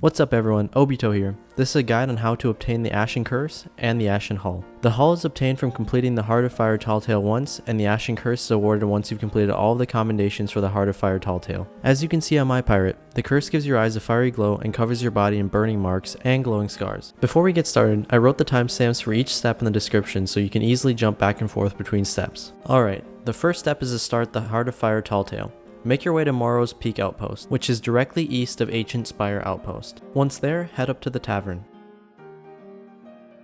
What's up everyone, Obito here. This is a guide on how to obtain the Ashen Curse and the Ashen Hull. The Hull is obtained from completing the Heart of Fire Tall Tale once, and the Ashen Curse is awarded once you've completed all of the commendations for the Heart of Fire Tall Tale. As you can see on my pirate, the curse gives your eyes a fiery glow and covers your body in burning marks and glowing scars. Before we get started, I wrote the timestamps for each step in the description so you can easily jump back and forth between steps. Alright, the first step is to start the Heart of Fire Tall Tale. Make your way to Morrow's Peak Outpost, which is directly east of Ancient Spire Outpost. Once there, head up to the tavern.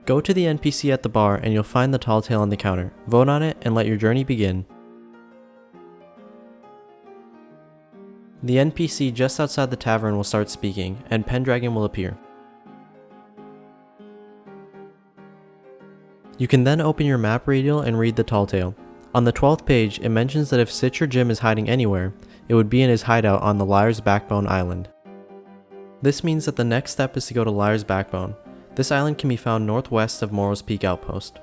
Go to the NPC at the bar and you'll find the Tall Tale on the counter. Vote on it and let your journey begin. The NPC just outside the tavern will start speaking, and Pendragon will appear. You can then open your map radial and read the Tall Tale. On the 12th page, it mentions that if Citra Jim is hiding anywhere, it would be in his hideout on the Lair's Backbone Island. This means that the next step is to go to Lair's Backbone. This island can be found northwest of Morrow's Peak Outpost.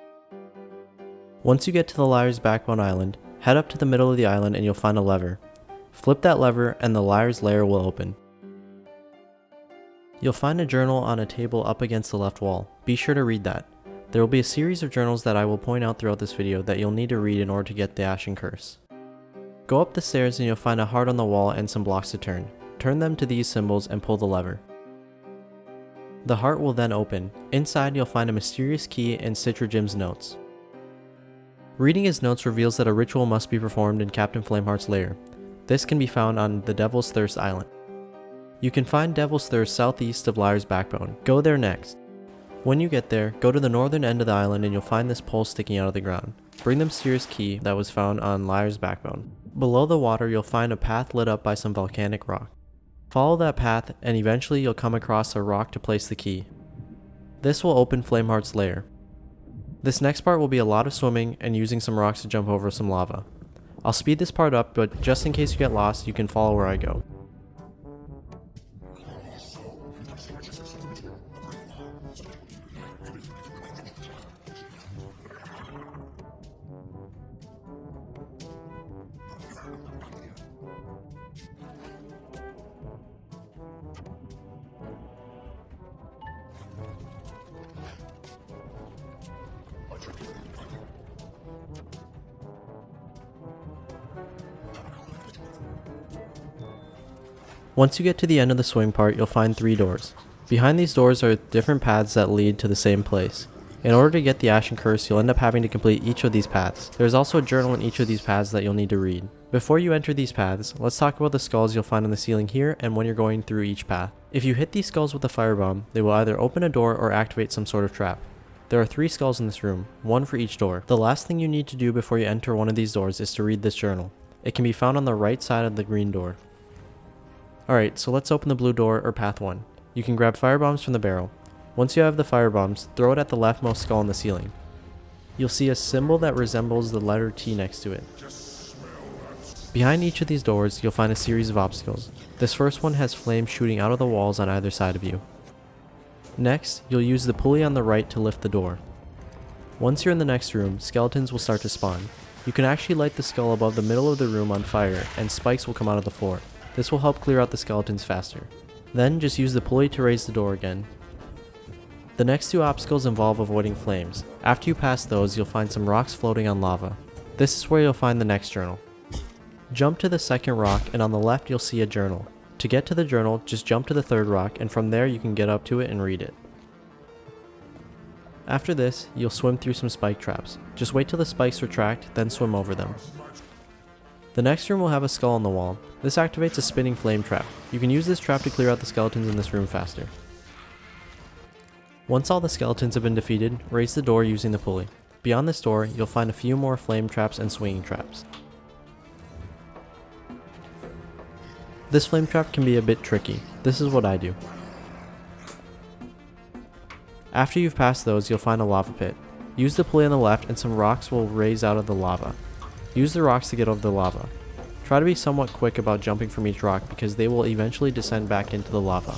Once you get to the Lair's Backbone Island, head up to the middle of the island and you'll find a lever. Flip that lever and the Lair's lair will open. You'll find a journal on a table up against the left wall. Be sure to read that. There will be a series of journals that I will point out throughout this video that you'll need to read in order to get the Ashen Curse. Go up the stairs and you'll find a heart on the wall and some blocks to turn. Turn them to these symbols and pull the lever. The heart will then open. Inside you'll find a mysterious key and Citra Jim's notes. Reading his notes reveals that a ritual must be performed in Captain Flameheart's lair. This can be found on the Devil's Thirst Island. You can find Devil's Thirst southeast of Lair's Backbone. Go there next. When you get there, go to the northern end of the island and you'll find this pole sticking out of the ground. Bring the mysterious key that was found on Lair's Backbone. Below the water you'll find a path lit up by some volcanic rock. Follow that path and eventually you'll come across a rock to place the key. This will open Flameheart's lair. This next part will be a lot of swimming and using some rocks to jump over some lava. I'll speed this part up, but just in case you get lost, you can follow where I go. Once you get to the end of the swimming part, you'll find 3 doors. Behind these doors are different paths that lead to the same place. In order to get the Ashen Curse, you'll end up having to complete each of these paths. There's also a journal in each of these paths that you'll need to read. Before you enter these paths, let's talk about the skulls you'll find on the ceiling here and when you're going through each path. If you hit these skulls with a firebomb, they will either open a door or activate some sort of trap. There are 3 skulls in this room, 1 for each door. The last thing you need to do before you enter one of these doors is to read this journal. It can be found on the right side of the green door. Alright, so let's open the blue door or path 1. You can grab firebombs from the barrel. Once you have the firebombs, throw it at the leftmost skull on the ceiling. You'll see a symbol that resembles the letter T next to it. Behind each of these doors, you'll find a series of obstacles. This first one has flames shooting out of the walls on either side of you. Next, you'll use the pulley on the right to lift the door. Once you're in the next room, skeletons will start to spawn. You can actually light the skull above the middle of the room on fire, and spikes will come out of the floor. This will help clear out the skeletons faster. Then just use the pulley to raise the door again. The next 2 obstacles involve avoiding flames. After you pass those, you'll find some rocks floating on lava. This is where you'll find the next journal. Jump to the second rock and on the left you'll see a journal. To get to the journal, just jump to the third rock and from there you can get up to it and read it. After this, you'll swim through some spike traps. Just wait till the spikes retract, then swim over them. The next room will have a skull on the wall. This activates a spinning flame trap. You can use this trap to clear out the skeletons in this room faster. Once all the skeletons have been defeated, raise the door using the pulley. Beyond this door, you'll find a few more flame traps and swinging traps. This flame trap can be a bit tricky. This is what I do. After you've passed those, you'll find a lava pit. Use the pulley on the left and some rocks will raise out of the lava. Use the rocks to get over the lava. Try to be somewhat quick about jumping from each rock because they will eventually descend back into the lava.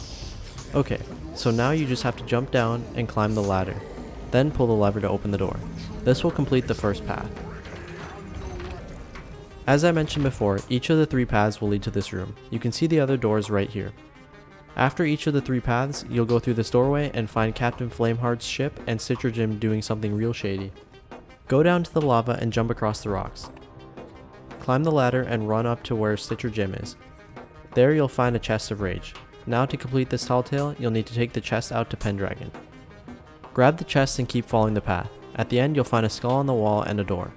Okay, so now you just have to jump down and climb the ladder. Then pull the lever to open the door. This will complete the first path. As I mentioned before, each of the 3 paths will lead to this room. You can see the other doors right here. After each of the 3 paths, you'll go through this doorway and find Captain Flameheart's ship and Stitcher Jim doing something real shady. Go down to the lava and jump across the rocks. Climb the ladder and run up to where Stitcher Jim is. There you'll find a chest of rage. Now to complete this tall tale, you'll need to take the chest out to Pendragon. Grab the chest and keep following the path. At the end you'll find a skull on the wall and a door.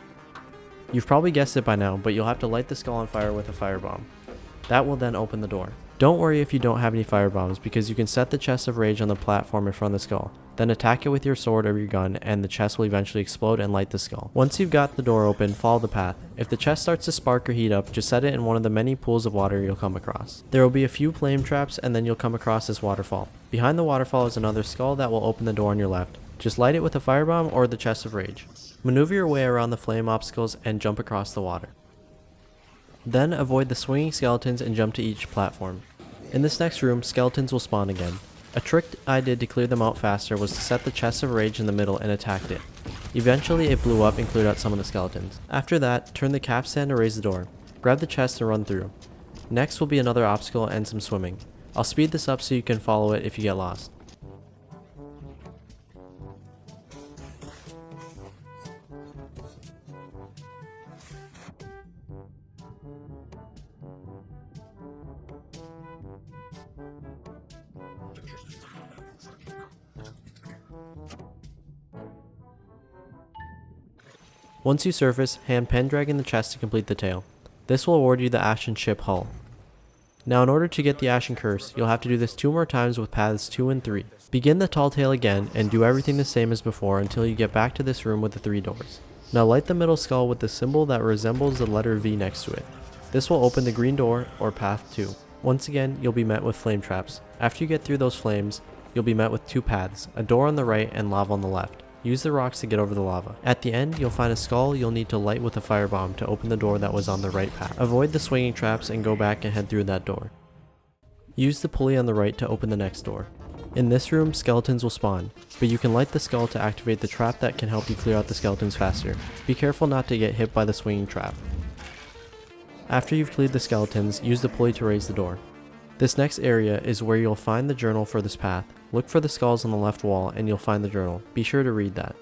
You've probably guessed it by now, but you'll have to light the skull on fire with a firebomb. That will then open the door. Don't worry if you don't have any firebombs, because you can set the chest of rage on the platform in front of the skull, then attack it with your sword or your gun, and the chest will eventually explode and light the skull. Once you've got the door open, follow the path. If the chest starts to spark or heat up, just set it in one of the many pools of water you'll come across. There will be a few flame traps, and then you'll come across this waterfall. Behind the waterfall is another skull that will open the door on your left. Just light it with a firebomb or the chest of rage. Maneuver your way around the flame obstacles and jump across the water. Then avoid the swinging skeletons and jump to each platform. In this next room, skeletons will spawn again. A trick I did to clear them out faster was to set the chest of rage in the middle and attacked it. Eventually it blew up and cleared out some of the skeletons. After that, turn the capstan to raise the door. Grab the chest and run through. Next will be another obstacle and some swimming. I'll speed this up so you can follow it if you get lost. Once you surface, hand Pendragon the chest to complete the tale. This will award you the Ashen Ship Hull. Now in order to get the Ashen Curse, you'll have to do this 2 more times with paths 2 and 3. Begin the tall tale again and do everything the same as before until you get back to this room with the 3 doors. Now light the middle skull with the symbol that resembles the letter V next to it. This will open the green door or path 2. Once again, you'll be met with flame traps. After you get through those flames, you'll be met with 2 paths, a door on the right and lava on the left. Use the rocks to get over the lava. At the end, you'll find a skull you'll need to light with a firebomb to open the door that was on the right path. Avoid the swinging traps and go back and head through that door. Use the pulley on the right to open the next door. In this room, skeletons will spawn, but you can light the skull to activate the trap that can help you clear out the skeletons faster. Be careful not to get hit by the swinging trap. After you've cleared the skeletons, use the pulley to raise the door. This next area is where you'll find the journal for this path. Look for the skulls on the left wall and you'll find the journal. Be sure to read that.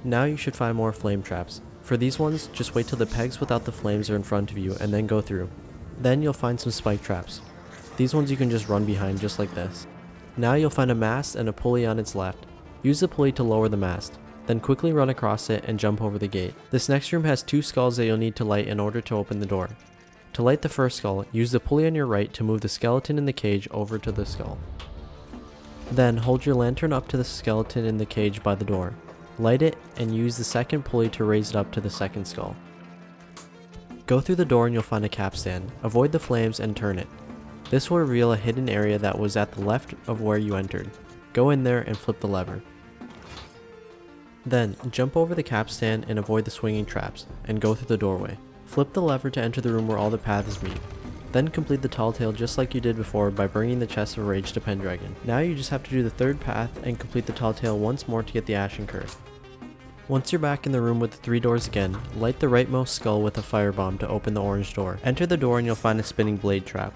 Now you should find more flame traps. For these ones, just wait till the pegs without the flames are in front of you and then go through. Then you'll find some spike traps. These ones you can just run behind just like this. Now you'll find a mast and a pulley on its left. Use the pulley to lower the mast. Then quickly run across it and jump over the gate. This next room has 2 skulls that you'll need to light in order to open the door. To light the first skull, use the pulley on your right to move the skeleton in the cage over to the skull. Then hold your lantern up to the skeleton in the cage by the door. Light it and use the second pulley to raise it up to the second skull. Go through the door and you'll find a capstan. Avoid the flames and turn it. This will reveal a hidden area that was at the left of where you entered. Go in there and flip the lever. Then jump over the capstan and avoid the swinging traps and go through the doorway. Flip the lever to enter the room where all the paths meet. Then complete the tall tale just like you did before by bringing the chest of rage to Pendragon. Now you just have to do the 3rd path and complete the tall tale once more to get the Ashen Curse. Once you're back in the room with the 3 doors again, light the rightmost skull with a firebomb to open the orange door. Enter the door and you'll find a spinning blade trap.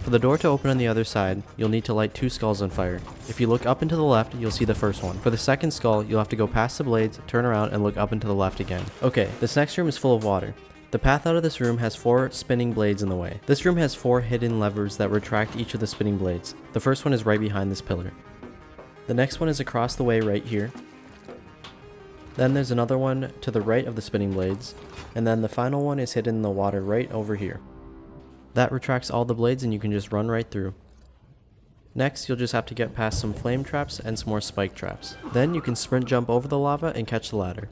For the door to open on the other side, you'll need to light 2 skulls on fire. If you look up and to the left, you'll see the first one. For the second skull, you'll have to go past the blades, turn around, and look up and to the left again. Okay, this next room is full of water. The path out of this room has 4 spinning blades in the way. This room has 4 hidden levers that retract each of the spinning blades. The first one is right behind this pillar. The next one is across the way right here. Then there's another one to the right of the spinning blades. And then the final one is hidden in the water right over here. That retracts all the blades and you can just run right through. Next, you'll just have to get past some flame traps and some more spike traps. Then you can sprint jump over the lava and catch the ladder.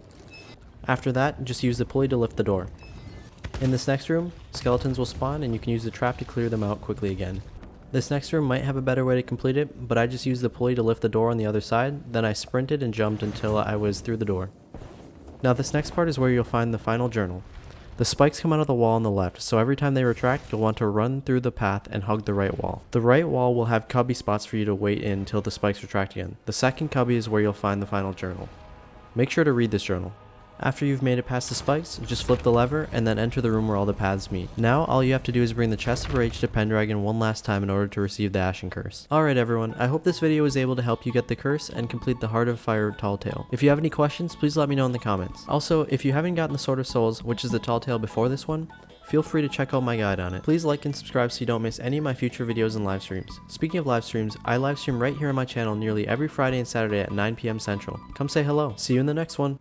After that, just use the pulley to lift the door. In this next room, skeletons will spawn and you can use the trap to clear them out quickly again. This next room might have a better way to complete it, but I just used the pulley to lift the door on the other side, then I sprinted and jumped until I was through the door. Now this next part is where you'll find the final journal. The spikes come out of the wall on the left, so every time they retract, you'll want to run through the path and hug the right wall. The right wall will have cubby spots for you to wait in until the spikes retract again. The second cubby is where you'll find the final journal. Make sure to read this journal. After you've made it past the spikes, just flip the lever and then enter the room where all the paths meet. Now all you have to do is bring the Chest of Rage to Pendragon one last time in order to receive the Ashen Curse. Alright everyone, I hope this video was able to help you get the curse and complete the Heart of Fire Tall Tale. If you have any questions, please let me know in the comments. Also, if you haven't gotten the Sword of Souls, which is the Tall Tale before this one, feel free to check out my guide on it. Please like and subscribe so you don't miss any of my future videos and live streams. Speaking of live streams, I live stream right here on my channel nearly every Friday and Saturday at 9 PM Central. Come say hello. See you in the next one.